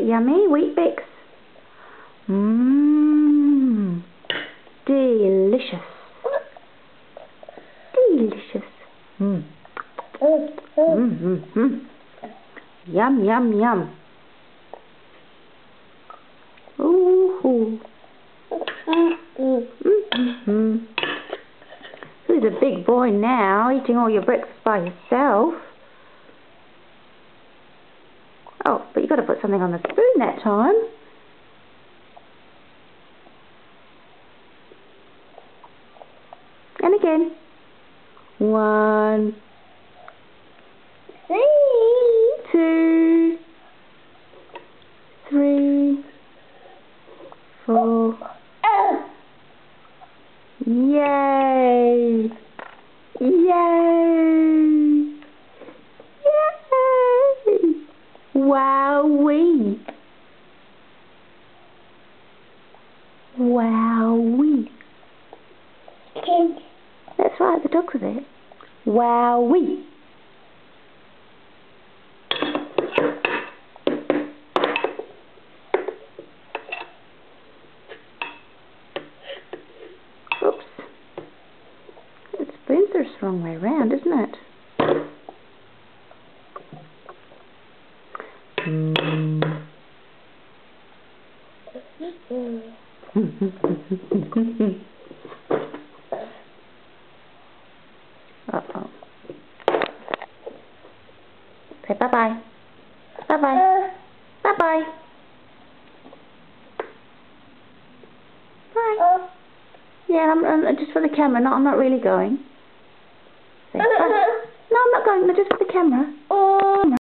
it yummy? Weet-Bix? Mmm. Delicious. Delicious. Mmm. Yum, yum, yum. Ooh. Who's a big boy now, eating all your breakfast by yourself? Oh, but you've got to put something on the spoon that time. And again. 1, 2, 3, 4. Yay! Yay! Yay! Wowee! Wowee! That's right, the dog's with it. Wowee! Oops. The spoons are the wrong way around, isn't it? Uh-oh. Say bye-bye. Bye-bye. Bye-bye. Bye. Yeah, I'm just for the camera. No, I'm not really going. Say bye. No, I'm not going. Just for the camera.